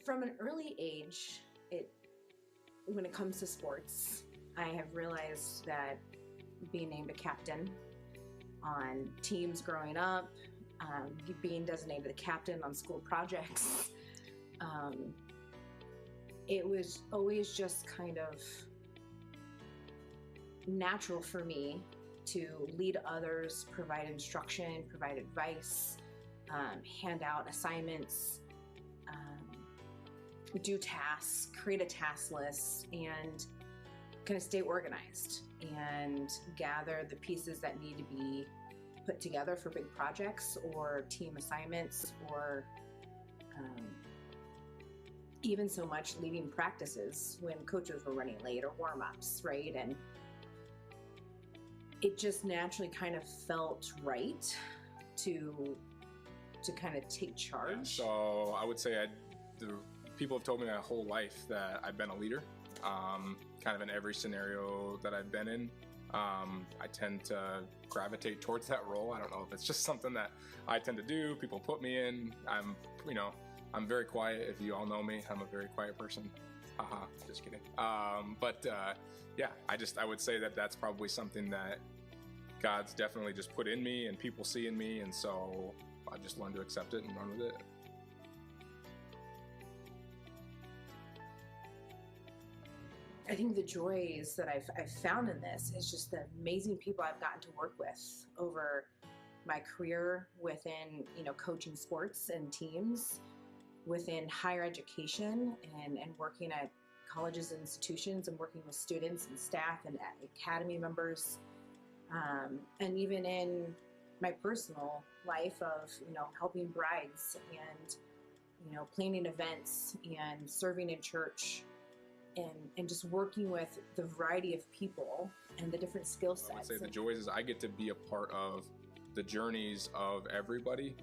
From an early age, when it comes to sports, I have realized that being named a captain on teams growing up, being designated a captain on school projects, it was always just kind of natural for me to lead others, provide instruction, provide advice, hand out assignments, do tasks, create a task list, and kind of stay organized and gather the pieces that need to be put together for big projects or team assignments, or even so much leading practices when coaches were running late, or warm-ups, right? And it just naturally kind of felt right to kind of take charge. Yeah, so I would say people have told me my whole life that I've been a leader, kind of in every scenario that I've been in. I tend to gravitate towards that role. I don't know if it's just something that I tend to do. People put me in. I'm very quiet. If you all know me, I'm a very quiet person. Just kidding. I would say that that's probably something that God's definitely just put in me and people see in me. And so I've just learned to accept it and run with it. I think the joys that I've found in this is just the amazing people I've gotten to work with over my career within, coaching sports and teams, within higher education and working at colleges and institutions and working with students and staff and academy members, and even in my personal life of, helping brides and, planning events and serving in church. And just working with the variety of people and the different skill sets. I would say the joys is I get to be a part of the journeys of everybody,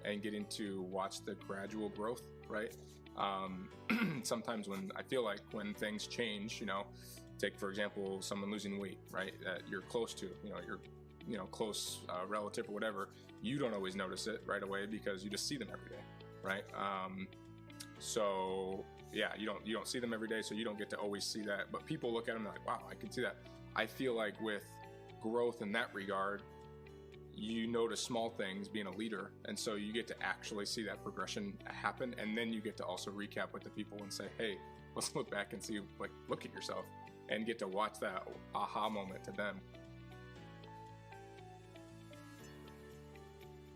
and getting to watch the gradual growth, right? Sometimes when I feel like when things change, take for example, someone losing weight, right? That you're close to, you're close relative or whatever, you don't always notice it right away because you just see them every day, right? So yeah, you don't see them every day, so you don't get to always see that. But people look at them and they're like, wow, I can see that. I feel like with growth in that regard, you notice small things being a leader, and so you get to actually see that progression happen, and then you get to also recap with the people and say, hey, let's look back and see, look at yourself, and get to watch that aha moment to them.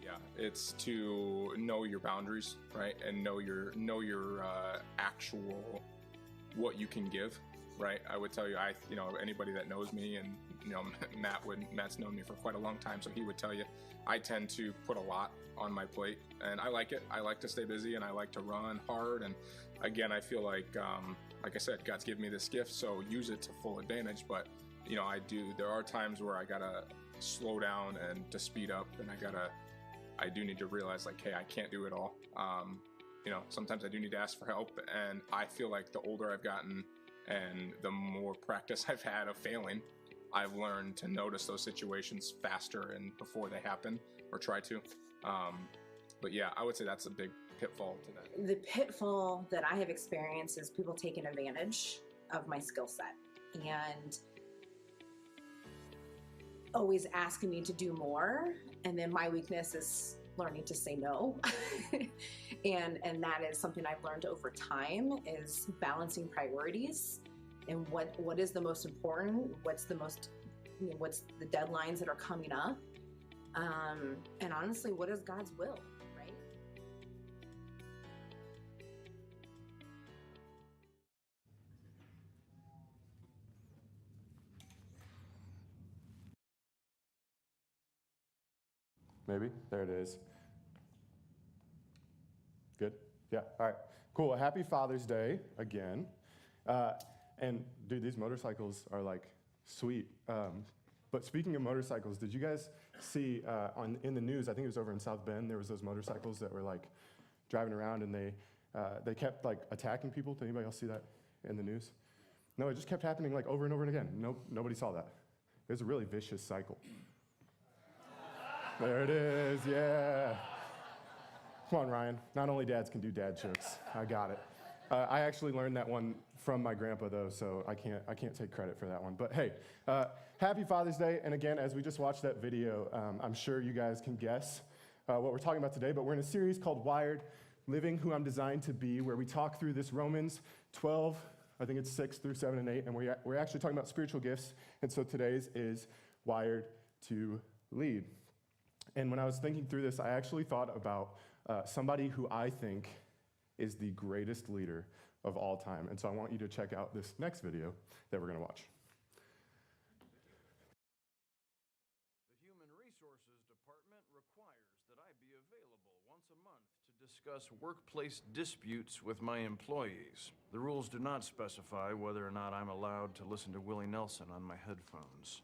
Yeah, it's to know your boundaries, right, and know your actual what you can give, right. I would tell you, anybody that knows me, and Matt's known me for quite a long time, so he would tell you, I tend to put a lot on my plate, and I like it. I like to stay busy, and I like to run hard. And again, I feel like I said, God's given me this gift, so use it to full advantage. But there are times where I gotta slow down and to speed up, and I do need to realize, hey, I can't do it all. Sometimes I do need to ask for help, and I feel like the older I've gotten and the more practice I've had of failing, I've learned to notice those situations faster and before they happen, or try to. But yeah, I would say that's a big pitfall to that. The pitfall that I have experienced is people taking advantage of my skill set and always asking me to do more, and then my weakness is learning to say no. and that is something I've learned over time, is balancing priorities and what is the most important, what's the deadlines that are coming up, and honestly, what is God's will, right? Maybe. There it is. Good? Yeah. All right. Cool. Happy Father's Day again. And dude, these motorcycles are sweet. But speaking of motorcycles, did you guys see in the news, I think it was over in South Bend, there was those motorcycles that were driving around, and they kept attacking people? Did anybody else see that in the news? No, it just kept happening over and over and again. Nobody saw that. It was a really vicious cycle. There it is, yeah. Come on, Ryan. Not only dads can do dad jokes. I got it. I actually learned that one from my grandpa, though, so I can't take credit for that one. But hey, happy Father's Day. And again, as we just watched that video, I'm sure you guys can guess what we're talking about today. But we're in a series called Wired, Living Who I'm Designed to Be, where we talk through this Romans 12, I think it's 6 through 7 and 8, and we're actually talking about spiritual gifts. And so today's is Wired to Lead. And when I was thinking through this, I actually thought about somebody who I think is the greatest leader of all time. And so I want you to check out this next video that we're going to watch. The Human Resources Department requires that I be available once a month to discuss workplace disputes with my employees. The rules do not specify whether or not I'm allowed to listen to Willie Nelson on my headphones.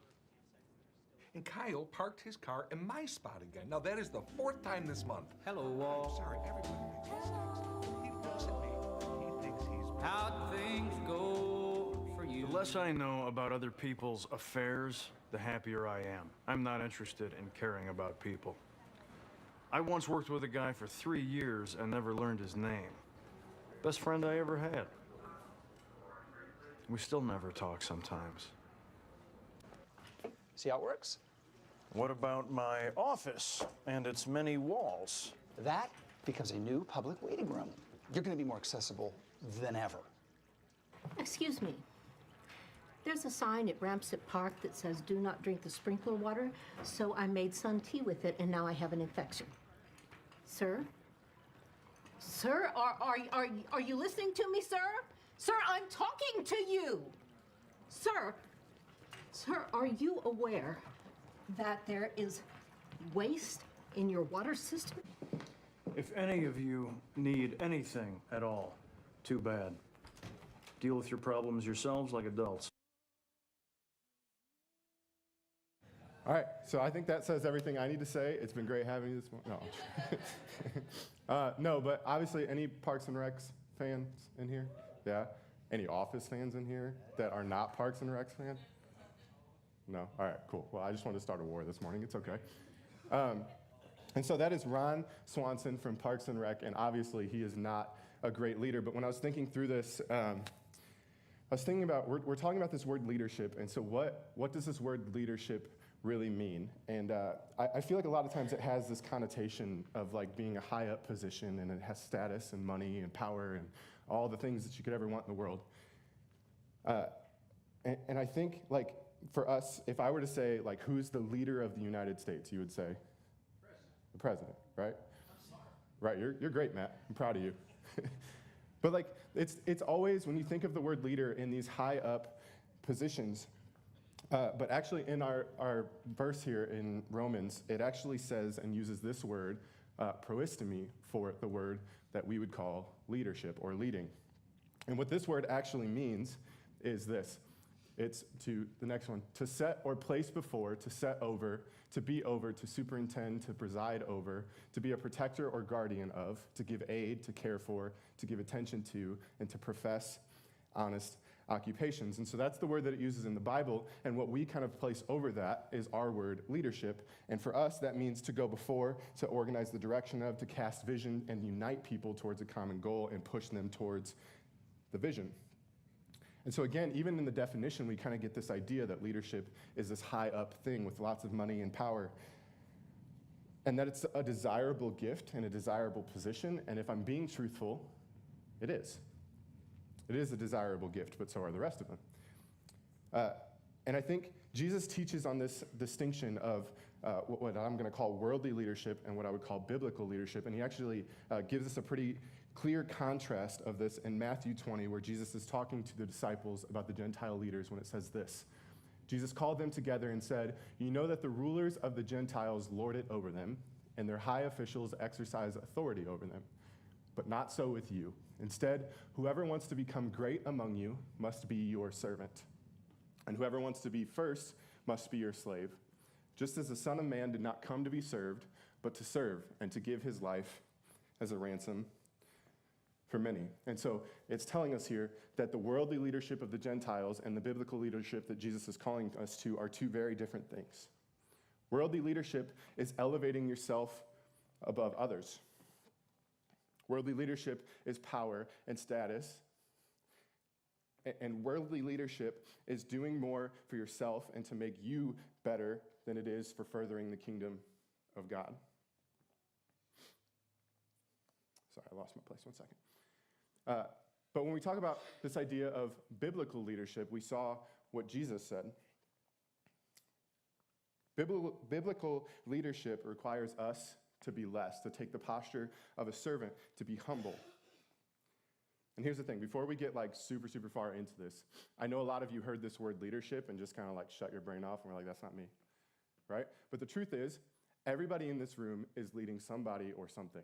And Kyle parked his car in my spot again. Now, that is the 4th time this month. Hello, I'm Wall. sorry, everybody makes mistakes. He looks at me. He thinks he's... How'd things go for you? The less I know about other people's affairs, the happier I am. I'm not interested in caring about people. I once worked with a guy for 3 years and never learned his name. Best friend I ever had. We still never talk sometimes. See how it works? What about my office and its many walls? That becomes a new public waiting room. You're going to be more accessible than ever. Excuse me. There's a sign at Ramsett Park that says do not drink the sprinkler water, so I made sun tea with it and now I have an infection. Sir? Sir, are you listening to me, sir? Sir, I'm talking to you. Sir, are you aware that there is waste in your water system? If any of you need anything at all, too bad. Deal with your problems yourselves like adults. All right, so I think that says everything I need to say. It's been great having you this morning. No. No, but obviously, any Parks and Recs fans in here? Yeah? Any Office fans in here that are not Parks and Recs fans? No? All right, cool. Well, I just wanted to start a war this morning. It's okay. And so that is Ron Swanson from Parks and Rec, and obviously he is not a great leader. But when I was thinking through this, I was thinking about, we're talking about this word leadership, and so what does this word leadership really mean? And I feel like a lot of times it has this connotation of like being a high up position, and it has status and money and power and all the things that you could ever want in the world. And I think like, for us, if I were to say, like, who's the leader of the United States, you would say? The president, right? Right, you're great, Matt. I'm proud of you. But, like, it's always, when you think of the word leader in these high up positions, but actually in our verse here in Romans, it actually says and uses this word, proistemi, for the word that we would call leadership or leading. And what this word actually means is this. It's to the next one, to set or place before, to set over, to be over, to superintend, to preside over, to be a protector or guardian of, to give aid, to care for, to give attention to, and to profess honest occupations. And so that's the word that it uses in the Bible, and what we kind of place over that is our word, leadership. And for us, that means to go before, to organize the direction of, to cast vision and unite people towards a common goal and push them towards the vision. And so again, even in the definition, we kind of get this idea that leadership is this high up thing with lots of money and power, and that it's a desirable gift and a desirable position. And if I'm being truthful, it is. It is a desirable gift, but so are the rest of them. And I think Jesus teaches on this distinction of what I'm going to call worldly leadership and what I would call biblical leadership. And he actually gives us a pretty clear contrast of this in Matthew 20, where Jesus is talking to the disciples about the Gentile leaders when it says this. Jesus called them together and said, "You know that the rulers of the Gentiles lord it over them, and their high officials exercise authority over them. But not so with you. Instead, whoever wants to become great among you must be your servant. And whoever wants to be first must be your slave. Just as the Son of Man did not come to be served, but to serve and to give his life as a ransom for many." And so it's telling us here that the worldly leadership of the Gentiles and the biblical leadership that Jesus is calling us to are two very different things. Worldly leadership is elevating yourself above others. Worldly leadership is power and status. And worldly leadership is doing more for yourself and to make you better than it is for furthering the kingdom of God. Sorry, I lost my place. 1 second. But when we talk about this idea of biblical leadership, we saw what Jesus said. Biblical leadership requires us to be less, to take the posture of a servant, to be humble. And here's the thing, before we get like super far into this, I know a lot of you heard this word leadership and just kind of like shut your brain off and we're like, that's not me, right? But the truth is, everybody in this room is leading somebody or something.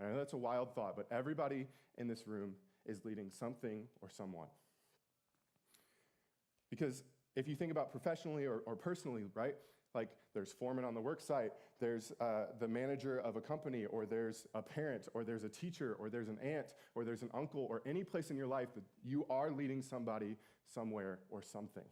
I know that's a wild thought, but everybody in this room is leading something or someone. Because if you think about professionally or personally, right? Like there's foreman on the work site, there's the manager of a company, or there's a parent, or there's a teacher, or there's an aunt, or there's an uncle, or any place in your life that you are leading somebody, somewhere, or something.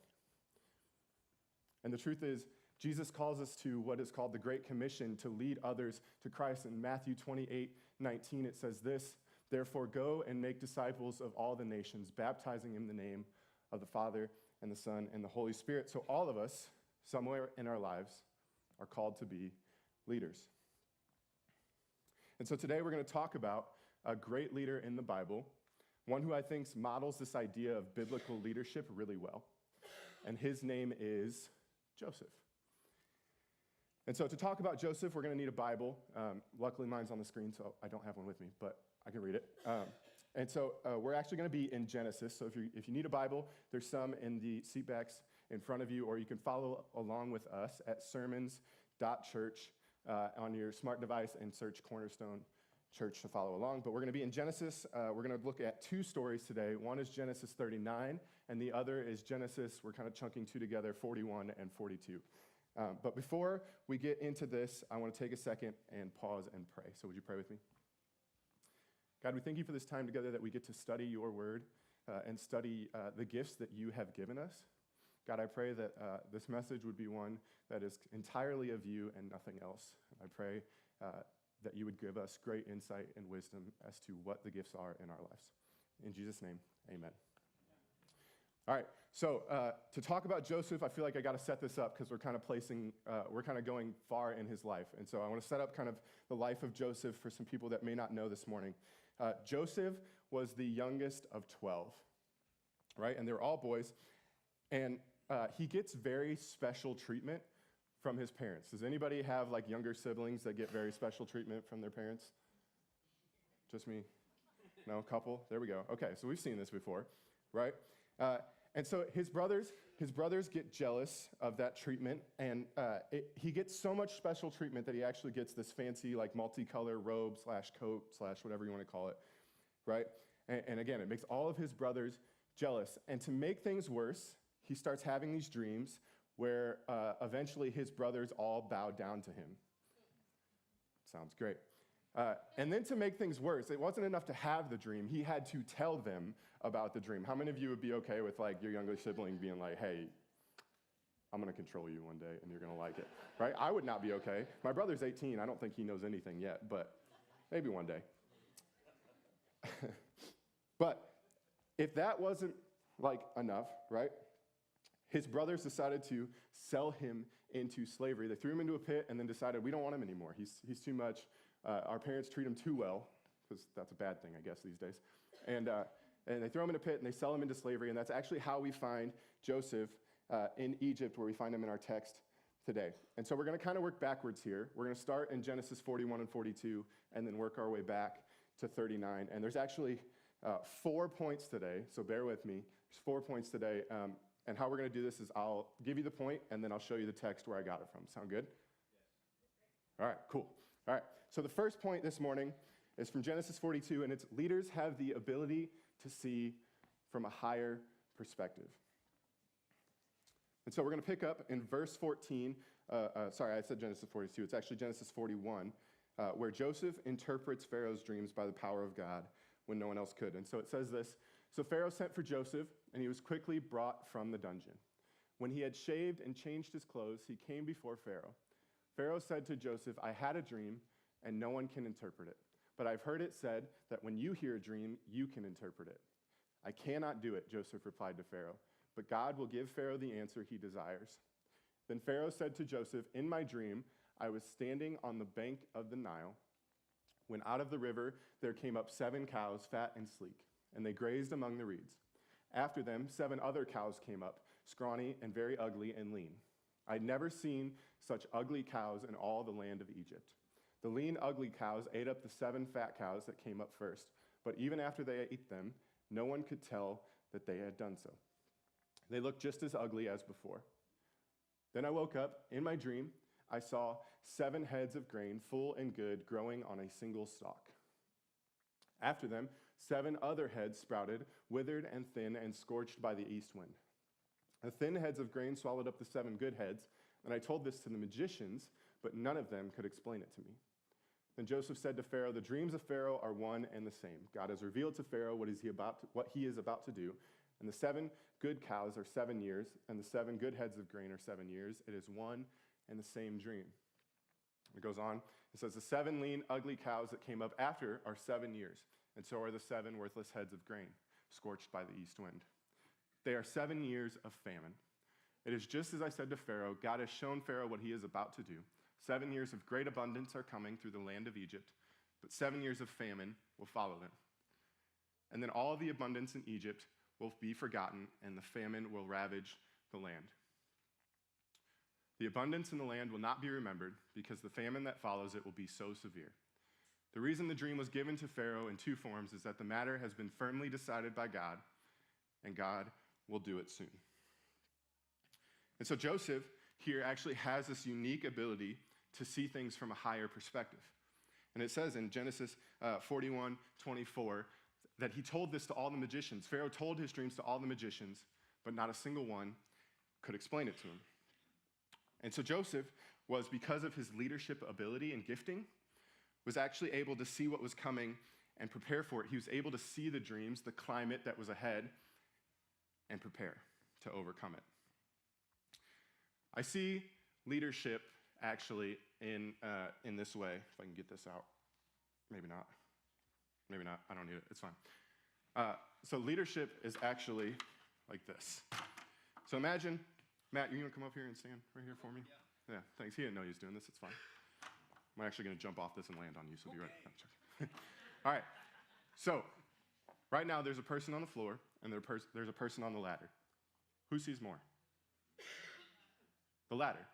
And the truth is, Jesus calls us to what is called the Great Commission, to lead others to Christ. In Matthew 28:19, it says this, "Therefore go and make disciples of all the nations, baptizing in the name of the Father and the Son and the Holy Spirit." So all of us, somewhere in our lives, are called to be leaders. And so today we're going to talk about a great leader in the Bible, one who I think models this idea of biblical leadership really well. And his name is Joseph. And so to talk about Joseph, we're going to need a Bible. Luckily, mine's on the screen, so I don't have one with me, but I can read it. And so we're actually going to be in Genesis. So if you need a Bible, there's some in the seatbacks in front of you, or you can follow along with us at sermons.church on your smart device and search Cornerstone Church to follow along. But we're going to be in Genesis. We're going to look at two stories today. One is Genesis 39, and the other is Genesis, we're kind of chunking two together, 41 and 42. But before we get into this, I want to take a second and pause and pray. So would you pray with me? God, we thank you for this time together that we get to study your word and study the gifts that you have given us. God, I pray that this message would be one that is entirely of you and nothing else. I pray that you would give us great insight and wisdom as to what the gifts are in our lives. In Jesus' name, amen. All right, so to talk about Joseph, I feel like I got to set this up because we're kind of going far in his life. And so I want to set up kind of the life of Joseph for some people that may not know this morning. Joseph was the youngest of 12, right? And they're all boys. And he gets very special treatment from his parents. Does anybody have like younger siblings that get very special treatment from their parents? Just me? No, a couple? There we go. Okay, so we've seen this before, right? And so his brothers get jealous of that treatment, and he gets so much special treatment that he actually gets this fancy like multicolor robe / coat / whatever you want to call it, right? And again, it makes all of his brothers jealous. And to make things worse, he starts having these dreams where eventually his brothers all bow down to him. Sounds great. And then to make things worse, it wasn't enough to have the dream. He had to tell them about the dream. How many of you would be okay with like your younger sibling being like, hey, I'm going to control you one day and you're going to like it, right? I would not be okay. My brother's 18. I don't think he knows anything yet, but maybe one day. But if that wasn't like enough, right? His brothers decided to sell him into slavery. They threw him into a pit and then decided we don't want him anymore. He's too much. Our parents treat him too well, because that's a bad thing, I guess, these days. And they throw him in a pit and they sell him into slavery. And that's actually how we find Joseph in Egypt, where we find him in our text today. And so we're going to kind of work backwards here. We're going to start in Genesis 41 and 42 and then work our way back to 39. And there's actually 4 points today, so bear with me. There's 4 points today. And how we're going to do this is I'll give you the point, and then I'll show you the text where I got it from. Sound good? Yes. All right, cool. All right, so the first point this morning is from Genesis 42, and it's leaders have the ability to see from a higher perspective. And so we're going to pick up in verse 14. Sorry, I said Genesis 42. It's actually Genesis 41, where Joseph interprets Pharaoh's dreams by the power of God when no one else could. And so it says this, so Pharaoh sent for Joseph, and he was quickly brought from the dungeon. When he had shaved and changed his clothes, he came before Pharaoh. Pharaoh said to Joseph, I had a dream, and no one can interpret it. But I've heard it said that when you hear a dream, you can interpret it. I cannot do it, Joseph replied to Pharaoh, but God will give Pharaoh the answer he desires. Then Pharaoh said to Joseph, in my dream, I was standing on the bank of the Nile, when out of the river there came up 7 cows, fat and sleek, and they grazed among the reeds. After them, 7 other cows came up, scrawny and very ugly and lean. I'd never seen such ugly cows in all the land of Egypt. The lean, ugly cows ate up the 7 fat cows that came up first, but even after they ate them, no one could tell that they had done so. They looked just as ugly as before. Then I woke up. In my dream, I saw 7 heads of grain, full and good, growing on a single stalk. After them, 7 other heads sprouted, withered and thin and scorched by the east wind. The thin heads of grain swallowed up the 7 good heads, and I told this to the magicians, but none of them could explain it to me. Then Joseph said to Pharaoh, the dreams of Pharaoh are one and the same. God has revealed to Pharaoh what he is about to do, and the 7 good cows are 7 years, and the 7 good heads of grain are 7 years. It is one and the same dream. It goes on. It says, the 7 lean, ugly cows that came up after are 7 years, and so are the 7 worthless heads of grain, scorched by the east wind. They are 7 years of famine. It is just as I said to Pharaoh, God has shown Pharaoh what he is about to do. 7 years of great abundance are coming through the land of Egypt, but 7 years of famine will follow them. And then all the abundance in Egypt will be forgotten, and the famine will ravage the land. The abundance in the land will not be remembered, because the famine that follows it will be so severe. The reason the dream was given to Pharaoh in 2 forms is that the matter has been firmly decided by God, and God will do it soon. And so Joseph here actually has this unique ability to see things from a higher perspective. And it says in Genesis 41:24 that he told this to all the magicians. Pharaoh told his dreams to all the magicians, but not a single one could explain it to him. And so Joseph was, because of his leadership ability and gifting, was actually able to see what was coming and prepare for it. He was able to see the dreams, the climate that was ahead, and prepare to overcome it. I see leadership actually in this way. If I can get this out. Maybe not. Maybe not. I don't need it. It's fine. So leadership is actually like this. So imagine, Matt, you going to come up here and stand right here for me? Yeah, thanks. He didn't know he was doing this. It's fine. I'm actually going to jump off this and land on you, so be right. All right. So right now there's a person on the floor, and there's a person on the ladder. Who sees more? The ladder,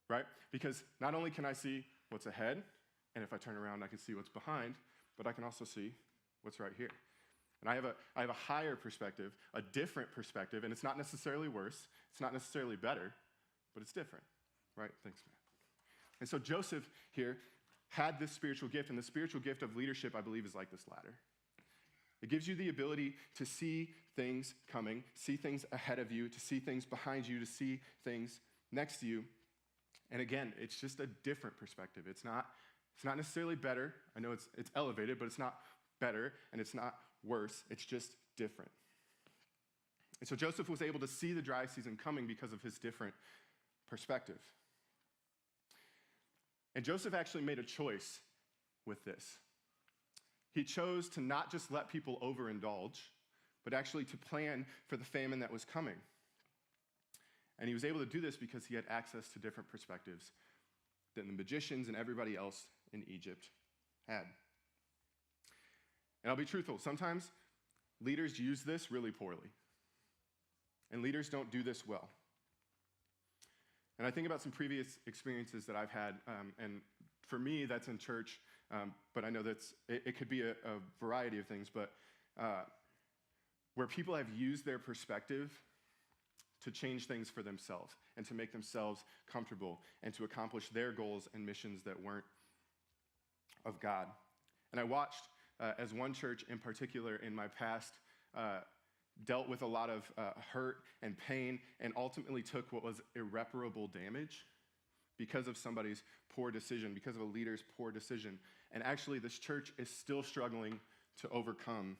right? Because not only can I see what's ahead, and if I turn around, I can see what's behind, but I can also see what's right here. And I have a higher perspective, a different perspective, and it's not necessarily worse, it's not necessarily better, but it's different, right? Thanks, Matt. And so Joseph here had this spiritual gift, and the spiritual gift of leadership, I believe, is like this ladder. It gives you the ability to see things coming, see things ahead of you, to see things behind you, to see things next to you. And again, it's just a different perspective. It's not necessarily better. I know it's elevated, but it's not better, and it's not worse. It's just different. And so Joseph was able to see the dry season coming because of his different perspective. And Joseph actually made a choice with this. He chose to not just let people overindulge, but actually to plan for the famine that was coming. And he was able to do this because he had access to different perspectives than the magicians and everybody else in Egypt had. And I'll be truthful, sometimes leaders use this really poorly. And leaders don't do this well. And I think about some previous experiences that I've had, and for me, that's in church, but I know it could be a variety of things, but where people have used their perspective to change things for themselves and to make themselves comfortable and to accomplish their goals and missions that weren't of God. And I watched as one church in particular in my past dealt with a lot of hurt and pain and ultimately took what was irreparable damage because of somebody's poor decision, because of a leader's poor decision. And actually, this church is still struggling to overcome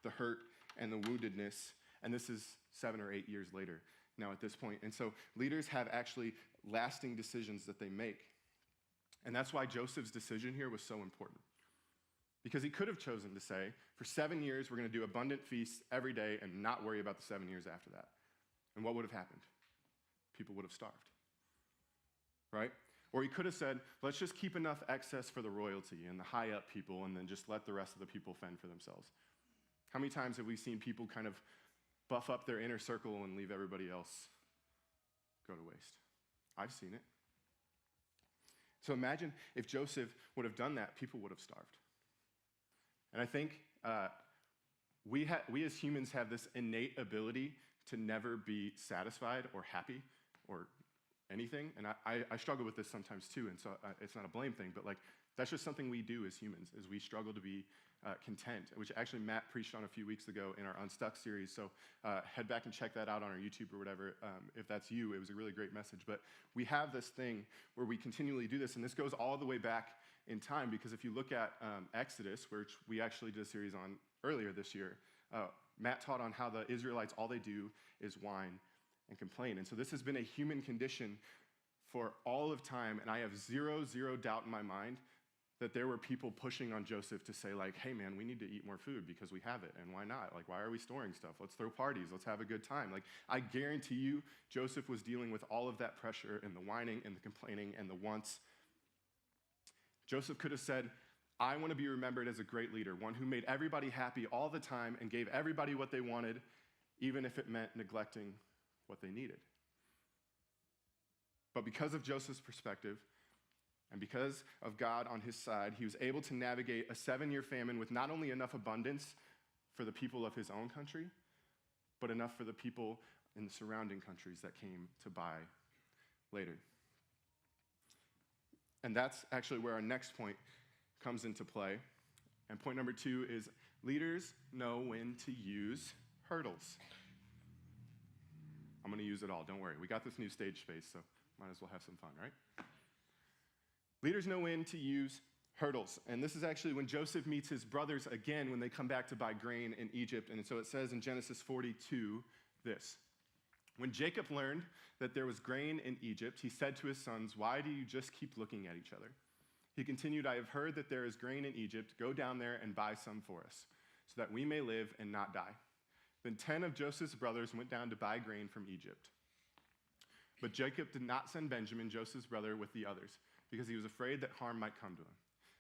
the hurt and the woundedness. And this is 7 or 8 years later now at this point. And so leaders have actually lasting decisions that they make. And that's why Joseph's decision here was so important. Because he could have chosen to say, for 7 years, we're going to do abundant feasts every day and not worry about the 7 years after that. And what would have happened? People would have starved, right? Or he could have said, let's just keep enough excess for the royalty and the high up people and then just let the rest of the people fend for themselves. How many times have we seen people kind of buff up their inner circle and leave everybody else go to waste? I've seen it. So imagine if Joseph would have done that, people would have starved. And I think we as humans have this innate ability to never be satisfied or happy or anything. And I struggle with this sometimes too, and so it's not a blame thing, but like that's just something we do as humans, is we struggle to be content, which actually Matt preached on a few weeks ago in our Unstuck series. So head back and check that out on our YouTube or whatever. If that's you, it was a really great message. But we have this thing where we continually do this, and this goes all the way back in time, because if you look at Exodus, which we actually did a series on earlier this year, Matt taught on how the Israelites, all they do is whine and complain. And so this has been a human condition for all of time, and I have zero doubt in my mind that there were people pushing on Joseph to say, like, hey man, we need to eat more food because we have it, and why not? Like, why are we storing stuff? Let's throw parties, let's have a good time. Like, I guarantee you, Joseph was dealing with all of that pressure and the whining and the complaining and the wants. Joseph could have said, I want to be remembered as a great leader, one who made everybody happy all the time and gave everybody what they wanted, even if it meant neglecting what they needed. But because of Joseph's perspective, and because of God on his side, he was able to navigate a 7-year famine with not only enough abundance for the people of his own country, but enough for the people in the surrounding countries that came to buy later. And that's actually where our next point comes into play. And point number 2 is leaders know when to use hurdles. I'm going to use it all, don't worry. We got this new stage space, so might as well have some fun, right? Leaders know when to use hurdles. And this is actually when Joseph meets his brothers again when they come back to buy grain in Egypt. And so it says in Genesis 42 this: when Jacob learned that there was grain in Egypt, he said to his sons, why do you just keep looking at each other? He continued, I have heard that there is grain in Egypt. Go down there and buy some for us, so that we may live and not die. Then 10 of Joseph's brothers went down to buy grain from Egypt. But Jacob did not send Benjamin, Joseph's brother, with the others, because he was afraid that harm might come to him.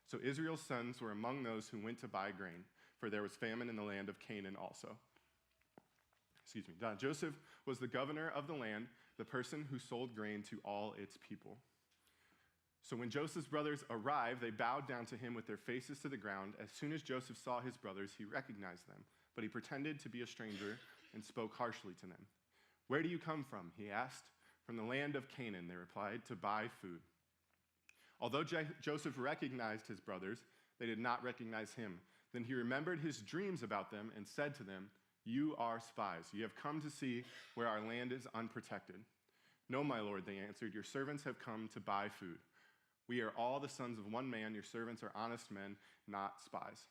So Israel's sons were among those who went to buy grain, for there was famine in the land of Canaan also. Joseph was the governor of the land, the person who sold grain to all its people. So when Joseph's brothers arrived, they bowed down to him with their faces to the ground. As soon as Joseph saw his brothers, he recognized them, but he pretended to be a stranger and spoke harshly to them. Where do you come from? He asked. From the land of Canaan, they replied, to buy food. Although Joseph recognized his brothers, they did not recognize him. Then he remembered his dreams about them and said to them, you are spies. You have come to see where our land is unprotected. No, my lord, they answered, your servants have come to buy food. We are all the sons of one man. Your servants are honest men, not spies.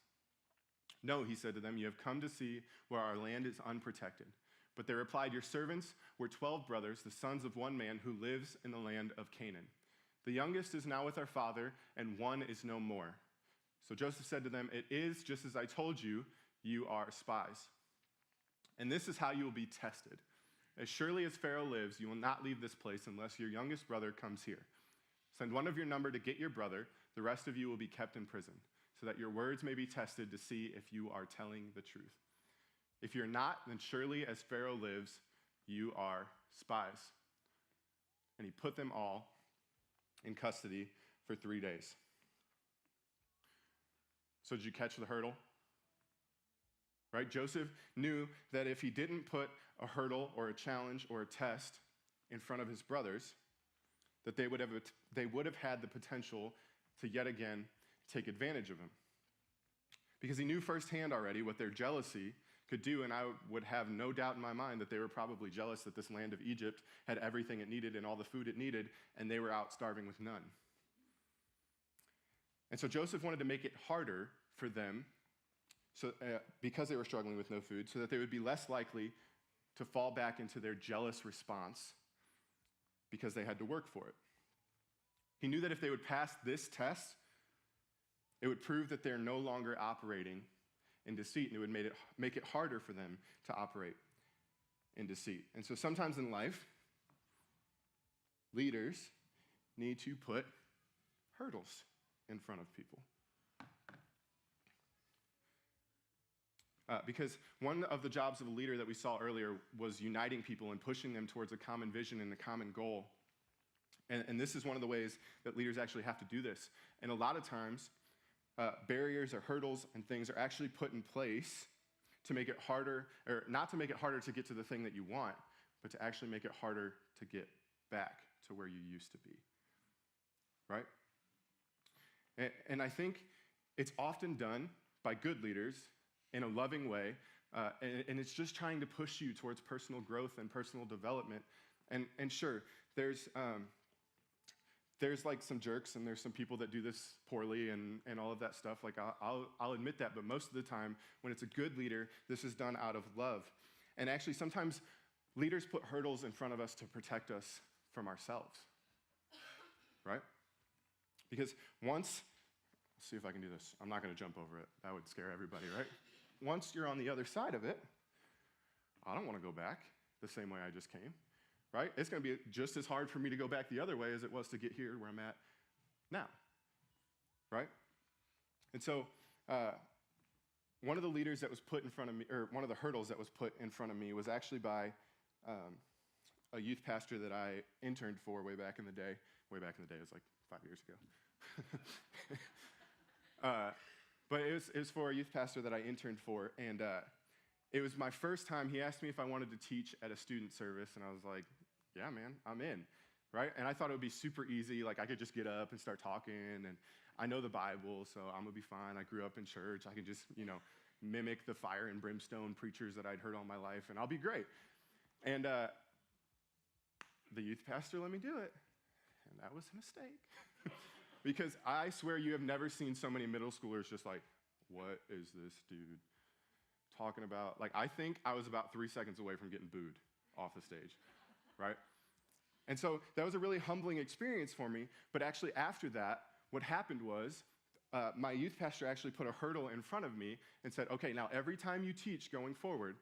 No, he said to them, you have come to see where our land is unprotected. But they replied, your servants were 12 brothers, the sons of one man who lives in the land of Canaan. The youngest is now with our father, and one is no more. So Joseph said to them, it is just as I told you, you are spies. And this is how you will be tested. As surely as Pharaoh lives, you will not leave this place unless your youngest brother comes here. Send one of your number to get your brother. The rest of you will be kept in prison, so that your words may be tested to see if you are telling the truth. If you're not, then surely as Pharaoh lives, you are spies. And he put them all in custody for 3 days. So did you catch the hurdle? Right? Joseph knew that if he didn't put a hurdle or a challenge or a test in front of his brothers, that they would have had the potential to yet again take advantage of him. Because he knew firsthand already what their jealousy could do, and I would have no doubt in my mind that they were probably jealous that this land of Egypt had everything it needed and all the food it needed, and they were out starving with none. And so Joseph wanted to make it harder for them, because they were struggling with no food, so that they would be less likely to fall back into their jealous response because they had to work for it. He knew that if they would pass this test, It would prove that they're no longer operating in deceit, and it would make it harder for them to operate in deceit. And so sometimes in life, leaders need to put hurdles in front of people. Because one of the jobs of a leader that we saw earlier was uniting people and pushing them towards a common vision and a common goal. And this is one of the ways that leaders actually have to do this. And a lot of times, barriers or hurdles and things are actually put in place to make it harder, or not to make it harder to get to the thing that you want, but to actually make it harder to get back to where you used to be, right? And I think it's often done by good leaders in a loving way, and it's just trying to push you towards personal growth and personal development. And sure, there's like some jerks and there's some people that do this poorly and all of that stuff. Like I'll admit that, but most of the time when it's a good leader, this is done out of love. And actually sometimes leaders put hurdles in front of us to protect us from ourselves, right? Because once, let's see if I can do this. I'm not gonna jump over it. That would scare everybody, right? Once you're on the other side of it, I don't wanna go back the same way I just came. Right? It's going to be just as hard for me to go back the other way as it was to get here where I'm at now. Right? And so one of the leaders that was put in front of me, or one of the hurdles that was put in front of me was actually by a youth pastor that I interned for way back in the day. Way back in the day, it was like 5 years ago. But it was for a youth pastor that I interned for, and it was my first time. He asked me if I wanted to teach at a student service, and I was like, yeah, man, I'm in, right? And I thought it would be super easy. Like, I could just get up and start talking, and I know the Bible, so I'm going to be fine. I grew up in church. I can just, mimic the fire and brimstone preachers that I'd heard all my life, and I'll be great. And the youth pastor let me do it, and that was a mistake. Because I swear you have never seen so many middle schoolers just like, what is this dude talking about? Like, I think I was about 3 seconds away from getting booed off the stage, right? And so that was a really humbling experience for me. But actually after that, what happened was my youth pastor actually put a hurdle in front of me and said, okay, now every time you teach going forward,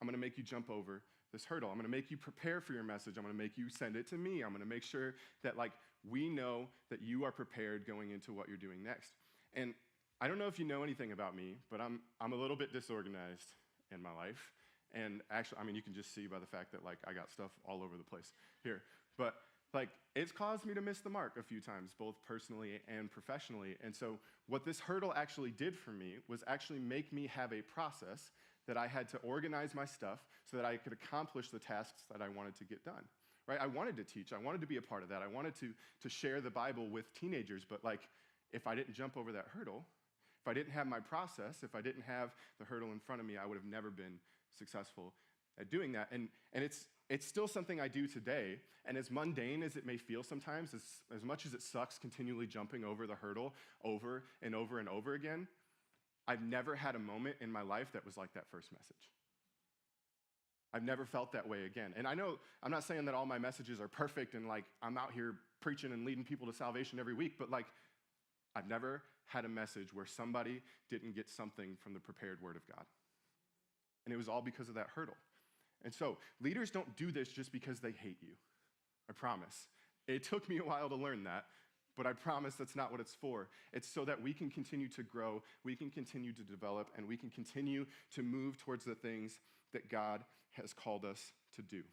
I'm going to make you jump over this hurdle. I'm going to make you prepare for your message. I'm going to make you send it to me. I'm going to make sure that we know that you are prepared going into what you're doing next. And I don't know if you know anything about me, but I'm a little bit disorganized in my life. And actually, you can just see by the fact that I got stuff all over the place here. But it's caused me to miss the mark a few times, both personally and professionally. And so what this hurdle actually did for me was actually make me have a process that I had to organize my stuff so that I could accomplish the tasks that I wanted to get done. Right? I wanted to teach. I wanted to be a part of that. I wanted to share the Bible with teenagers. But if I didn't jump over that hurdle, if I didn't have my process, if I didn't have the hurdle in front of me, I would have never been successful at doing that. And it's still something I do today. And as mundane as it may feel sometimes, as much as it sucks continually jumping over the hurdle over and over and over again, I've never had a moment in my life that was like that first message. I've never felt that way again. And I know, I'm not saying that all my messages are perfect and I'm out here preaching and leading people to salvation every week, but I've never had a message where somebody didn't get something from the prepared word of God. And it was all because of that hurdle. And so leaders don't do this just because they hate you. I promise. It took me a while to learn that, but I promise that's not what it's for. It's so that we can continue to grow, we can continue to develop, and we can continue to move towards the things that God has called us to do. And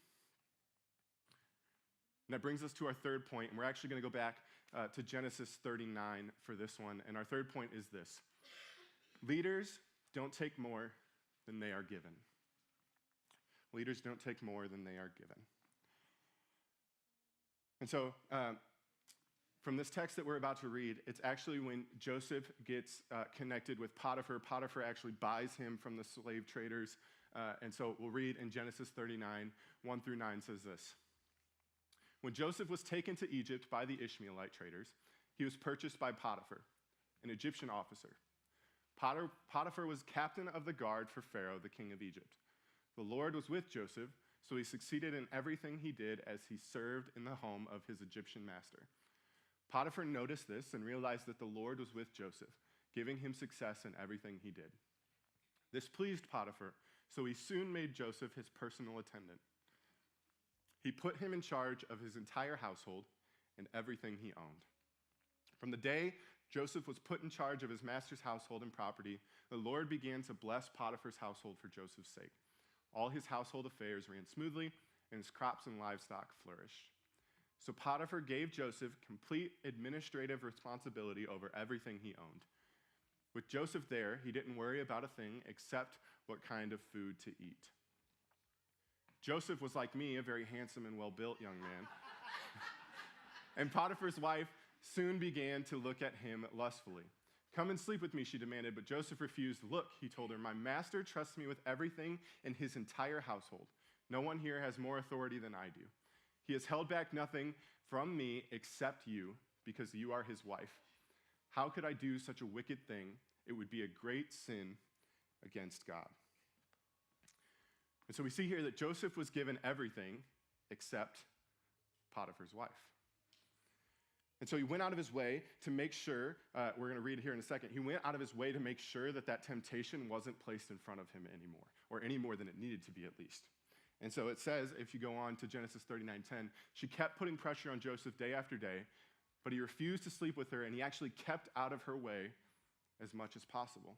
that brings us to our third point, and we're actually going to go back to Genesis 39 for this one. And our third point is this: leaders don't take more than they are given. Leaders don't take more than they are given. And so, from this text that we're about to read, it's actually when Joseph gets connected with Potiphar. Potiphar actually buys him from the slave traders. And so we'll read in Genesis 39, 1-9 says this: when Joseph was taken to Egypt by the Ishmaelite traders, he was purchased by Potiphar, an Egyptian officer. Potiphar was captain of the guard for Pharaoh, the king of Egypt. The Lord was with Joseph, so he succeeded in everything he did as he served in the home of his Egyptian master. Potiphar noticed this and realized that the Lord was with Joseph, giving him success in everything he did. This pleased Potiphar, so he soon made Joseph his personal attendant. He put him in charge of his entire household and everything he owned. From the day Joseph was put in charge of his master's household and property, the Lord began to bless Potiphar's household for Joseph's sake. All his household affairs ran smoothly, and his crops and livestock flourished. So Potiphar gave Joseph complete administrative responsibility over everything he owned. With Joseph there, he didn't worry about a thing except what kind of food to eat. Joseph was like me, a very handsome and well-built young man. And Potiphar's wife soon began to look at him lustfully. "Come and sleep with me," she demanded, but Joseph refused. "Look," he told her, "my master trusts me with everything in his entire household. No one here has more authority than I do. He has held back nothing from me except you, because you are his wife. How could I do such a wicked thing? It would be a great sin against God." And so we see here that Joseph was given everything except Potiphar's wife. And so he went out of his way to make sure, we're going to read it here in a second, he went out of his way to make sure that that temptation wasn't placed in front of him anymore, or any more than it needed to be at least. And so it says, if you go on to Genesis 39:10, she kept putting pressure on Joseph day after day, but he refused to sleep with her, and he actually kept out of her way as much as possible.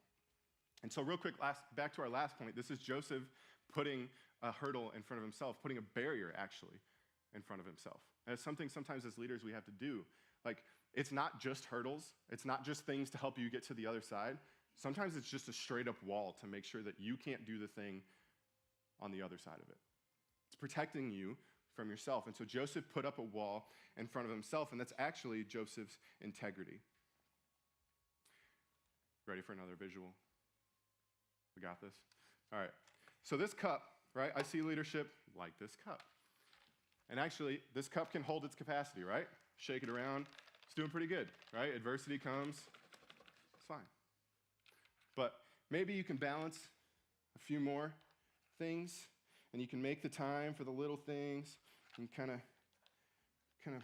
And so real quick, back to our last point, this is Joseph putting a hurdle in front of himself, putting a barrier, actually, in front of himself. And it's something sometimes as leaders we have to do. Like, it's not just hurdles. It's not just things to help you get to the other side. Sometimes it's just a straight-up wall to make sure that you can't do the thing on the other side of it. It's protecting you from yourself. And so Joseph put up a wall in front of himself, and that's actually Joseph's integrity. Ready for another visual? We got this? All right. So this cup, right? I see leadership like this cup. And actually, this cup can hold its capacity, right? Shake it around. It's doing pretty good, right? Adversity comes. It's fine. But maybe you can balance a few more things, and you can make the time for the little things, and kind of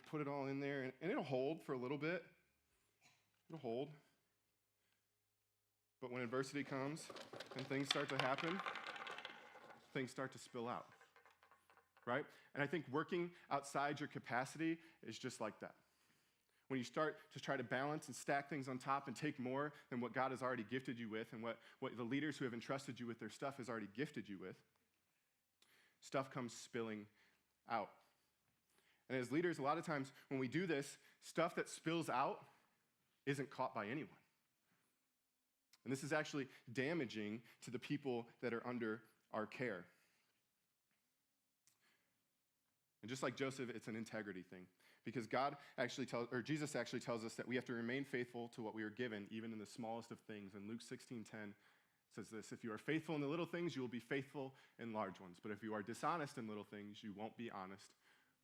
put it all in there, and it'll hold for a little bit. It'll hold. But when adversity comes and things start to happen, things start to spill out, right? And I think working outside your capacity is just like that. When you start to try to balance and stack things on top and take more than what God has already gifted you with and what the leaders who have entrusted you with their stuff has already gifted you with, stuff comes spilling out. And as leaders, a lot of times when we do this, stuff that spills out isn't caught by anyone. And this is actually damaging to the people that are under our care. And just like Joseph, it's an integrity thing. Because Jesus actually tells us that we have to remain faithful to what we are given, even in the smallest of things. And Luke 16:10 says this: "If you are faithful in the little things, you will be faithful in large ones. But if you are dishonest in little things, you won't be honest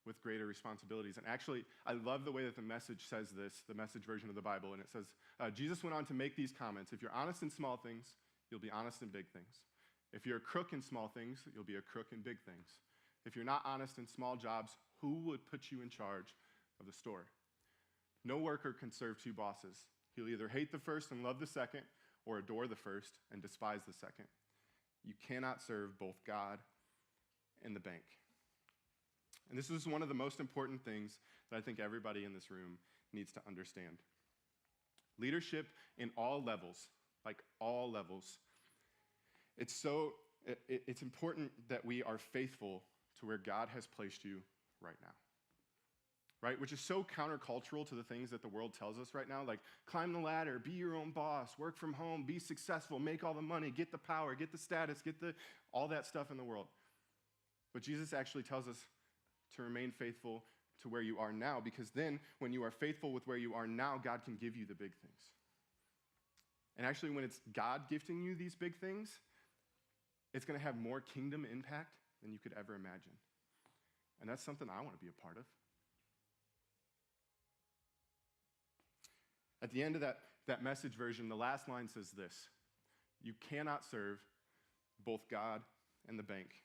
with greater responsibilities." And actually, I love the way that the Message says this, the Message version of the Bible. And it says, Jesus went on to make these comments: "If you're honest in small things, you'll be honest in big things. If you're a crook in small things, you'll be a crook in big things. If you're not honest in small jobs, who would put you in charge of the store? No worker can serve two bosses. He'll either hate the first and love the second, or adore the first and despise the second. You cannot serve both God and the bank." And this is one of the most important things that I think everybody in this room needs to understand. Leadership in all levels, like all levels, it's important that we are faithful to where God has placed you right now. Right? Which is so countercultural to the things that the world tells us right now, like climb the ladder, be your own boss, work from home, be successful, make all the money, get the power, get the status, all that stuff in the world. But Jesus actually tells us to remain faithful to where you are now, because then when you are faithful with where you are now, God can give you the big things. And actually, when it's God gifting you these big things, it's going to have more kingdom impact than you could ever imagine. And that's something I want to be a part of. At the end of that Message version, the last line says this: "You cannot serve both God and the bank."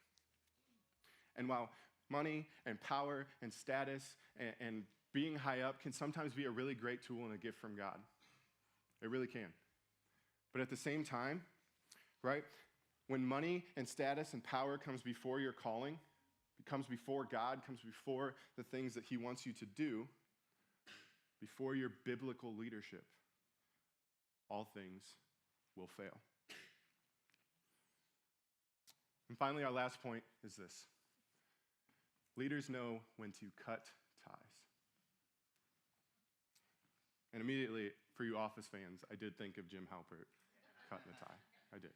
And while money and power and status and being high up can sometimes be a really great tool and a gift from God, it really can. But at the same time, right, when money and status and power comes before your calling, comes before God, comes before the things that he wants you to do, before your biblical leadership, all things will fail. And finally, our last point is this. Leaders know when to cut ties. And immediately, for you Office fans, I did think of Jim Halpert cutting the tie. I did.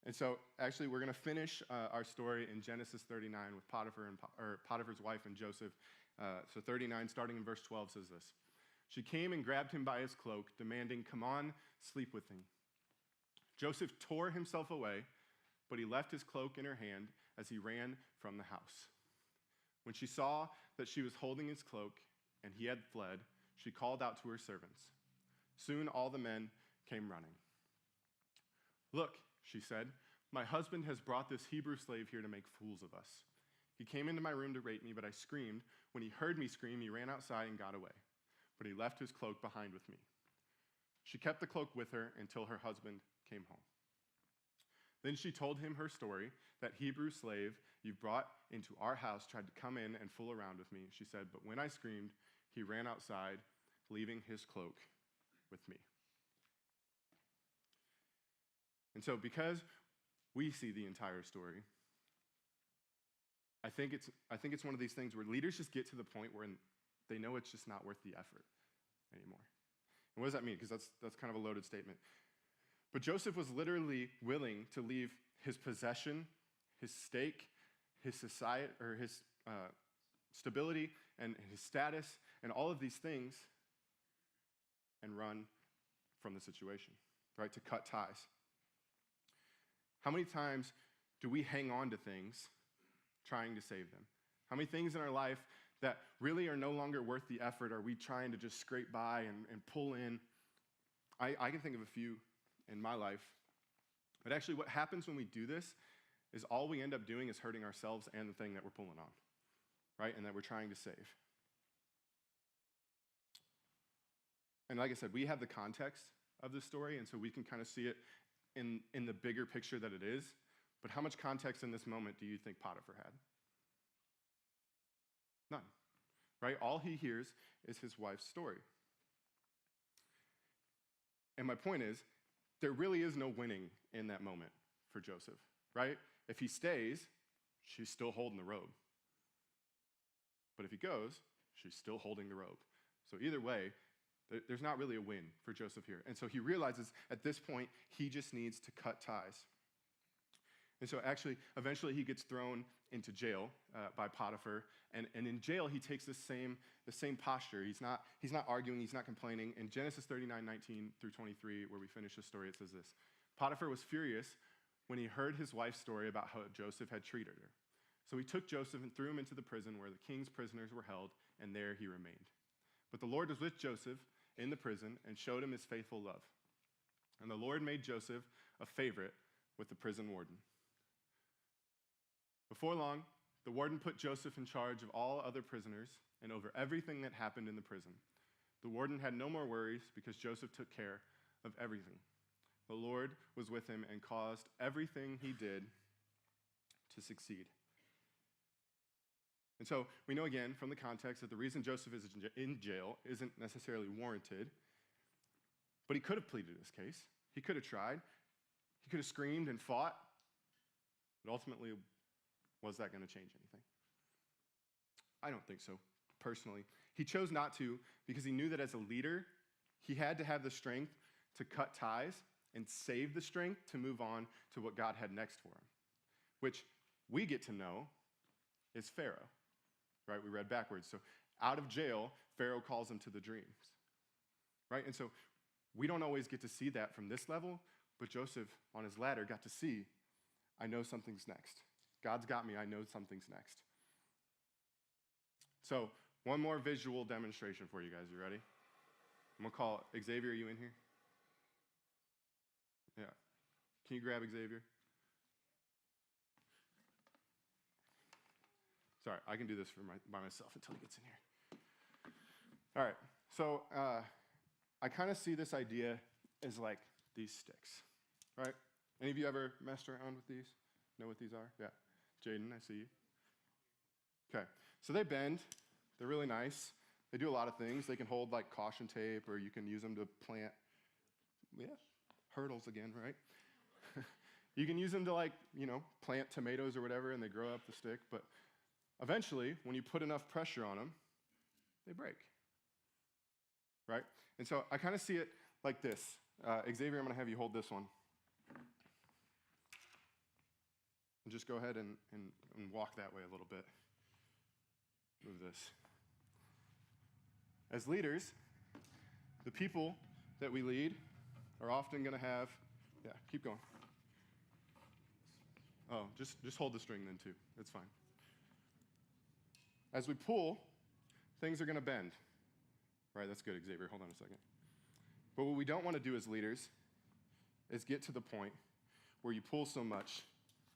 And so, actually, we're going to finish our story in Genesis 39 with Potiphar's wife and Joseph. So 39, starting in verse 12, says this. She came and grabbed him by his cloak, demanding, "Come on, sleep with me." Joseph tore himself away, but he left his cloak in her hand as he ran from the house. When she saw that she was holding his cloak and he had fled, she called out to her servants. Soon all the men came running. "Look," she said, "my husband has brought this Hebrew slave here to make fools of us. He came into my room to rape me, but I screamed. When he heard me scream, he ran outside and got away. But he left his cloak behind with me." She kept the cloak with her until her husband came home. Then she told him her story, that Hebrew slave you brought into our house tried to come in and fool around with me. She said, "But when I screamed, he ran outside, leaving his cloak with me." And so because we see the entire story, I think it's one of these things where leaders just get to the point where they know it's just not worth the effort anymore. And what does that mean? Because that's kind of a loaded statement. But Joseph was literally willing to leave his possession, his stake, his society, or his stability, and his status, and all of these things, and run from the situation, right? To cut ties. How many times do we hang on to things trying to save them? How many things in our life that really are no longer worth the effort are we trying to just scrape by and pull in? I can think of a few in my life. But actually what happens when we do this is all we end up doing is hurting ourselves and the thing that we're pulling on, right? And that we're trying to save. And like I said, we have the context of this story, and so we can kind of see it in the bigger picture that it is. But how much context in this moment do you think Potiphar had? None, right? All he hears is his wife's story. And my point is, there really is no winning in that moment for Joseph, right? If he stays, she's still holding the robe. But if he goes, she's still holding the robe. So either way, there's not really a win for Joseph here. And so he realizes at this point, he just needs to cut ties. And so actually, eventually he gets thrown into jail by Potiphar. And in jail, he takes the same posture. He's not arguing, he's not complaining. In Genesis 39:19 through 23, where we finish the story, it says this. Potiphar was furious when he heard his wife's story about how Joseph had treated her. So he took Joseph and threw him into the prison where the king's prisoners were held, and there he remained. But the Lord was with Joseph in the prison and showed him his faithful love. And the Lord made Joseph a favorite with the prison warden. Before long, the warden put Joseph in charge of all other prisoners and over everything that happened in the prison. The warden had no more worries because Joseph took care of everything. The Lord was with him and caused everything he did to succeed. And so we know again from the context that the reason Joseph is in jail isn't necessarily warranted, but he could have pleaded his case. He could have tried. He could have screamed and fought, but ultimately, was that going to change anything? I don't think so, personally. He chose not to because he knew that as a leader, he had to have the strength to cut ties and save the strength to move on to what God had next for him, which we get to know is Pharaoh, right? We read backwards. So out of jail, Pharaoh calls him to the dreams, right? And so we don't always get to see that from this level, but Joseph on his ladder got to see, I know something's next. God's got me, I know something's next. So, one more visual demonstration for you guys. You ready? I'm going to call Xavier, are you in here? Yeah. Can you grab Xavier? Sorry, I can do this by myself until he gets in here. All right. So, I kind of see this idea as like these sticks, right? Any of you ever messed around with these? Know what these are? Yeah. Jaden, I see you. Okay, so they bend. They're really nice. They do a lot of things. They can hold like caution tape, or you can use them to plant, hurdles again, right? You can use them to like, plant tomatoes or whatever, and they grow up the stick. But eventually, when you put enough pressure on them, they break, right? And so I kind of see it like this. Xavier, I'm going to have you hold this one. And just go ahead and walk that way a little bit. Move this. As leaders, the people that we lead are often going to have, keep going. Oh, just hold the string then too. It's fine. As we pull, things are going to bend. Right, that's good, Xavier. Hold on a second. But what we don't want to do as leaders is get to the point where you pull so much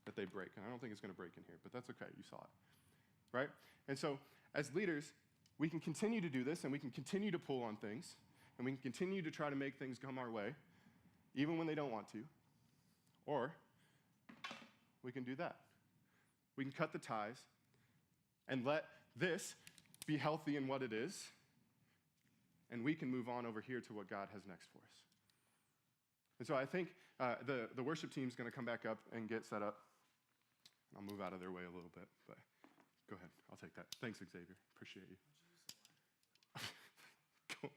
that they break. And I don't think it's going to break in here, but that's okay. You saw it. Right? And so as leaders, we can continue to do this, and we can continue to pull on things, and we can continue to try to make things come our way, even when they don't want to. Or we can do that. We can cut the ties and let this be healthy in what it is, and we can move on over here to what God has next for us. And so I think the worship team's going to come back up and get set up. I'll move out of their way a little bit, but go ahead. I'll take that. Thanks, Xavier. Appreciate you. Cool.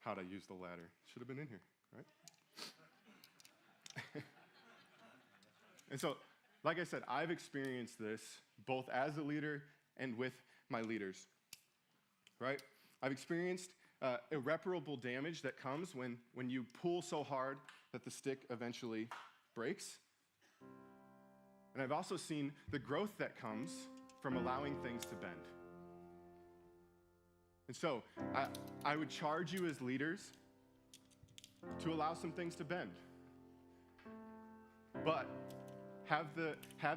How'd I use the ladder? Should have been in here, right? And so, like I said, I've experienced this both as a leader and with my leaders, right? I've experienced irreparable damage that comes when you pull so hard that the stick eventually breaks. And I've also seen the growth that comes from allowing things to bend. And so I would charge you as leaders to allow some things to bend. But have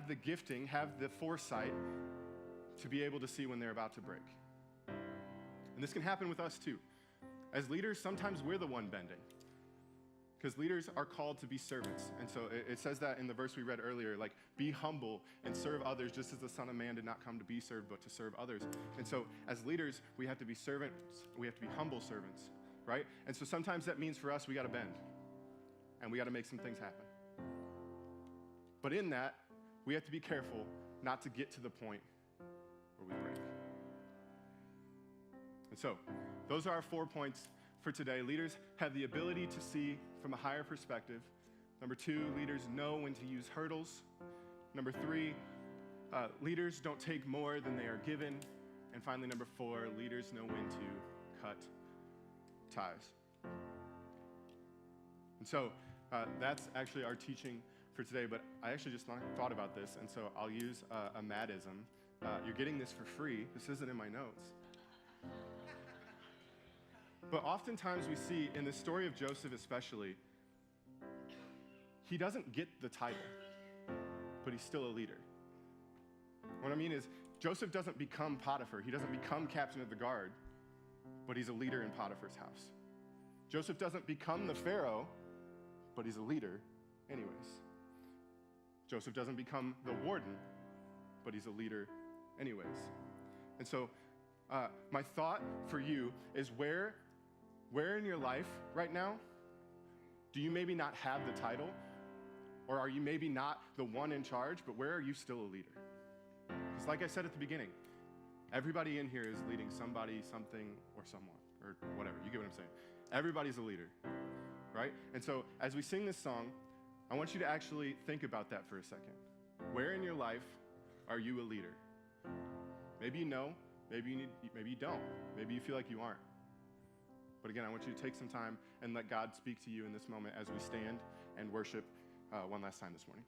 the gifting, have the foresight to be able to see when they're about to break. And this can happen with us too. As leaders, sometimes we're the one bending, because leaders are called to be servants. And so it says that in the verse we read earlier, like, be humble and serve others just as the Son of Man did not come to be served, but to serve others. And so as leaders, we have to be servants. We have to be humble servants, right? And so sometimes that means for us, we got to bend, and we got to make some things happen. But in that, we have to be careful not to get to the point where we break. And so, those are our 4 points for today. Leaders have the ability to see from a higher perspective. Number 2, leaders know when to use hurdles. Number 3, leaders don't take more than they are given. And finally, number 4, leaders know when to cut ties. And so, that's actually our teaching for today, but I actually just thought about this, and so I'll use a Maddism. You're getting this for free. This isn't in my notes. But oftentimes we see in the story of Joseph especially, he doesn't get the title, but he's still a leader. What I mean is, Joseph doesn't become Potiphar. He doesn't become captain of the guard, but he's a leader in Potiphar's house. Joseph doesn't become the Pharaoh, but he's a leader anyways. Joseph doesn't become the warden, but he's a leader anyways. And so my thought for you is where in your life right now do you maybe not have the title, or are you maybe not the one in charge, but where are you still a leader? Because like I said at the beginning, everybody in here is leading somebody, something, or someone, or whatever. You get what I'm saying? Everybody's a leader, right? And so as we sing this song, I want you to actually think about that for a second. Where in your life are you a leader? Maybe you know, maybe you don't. Maybe you feel like you aren't. But again, I want you to take some time and let God speak to you in this moment as we stand and worship one last time this morning.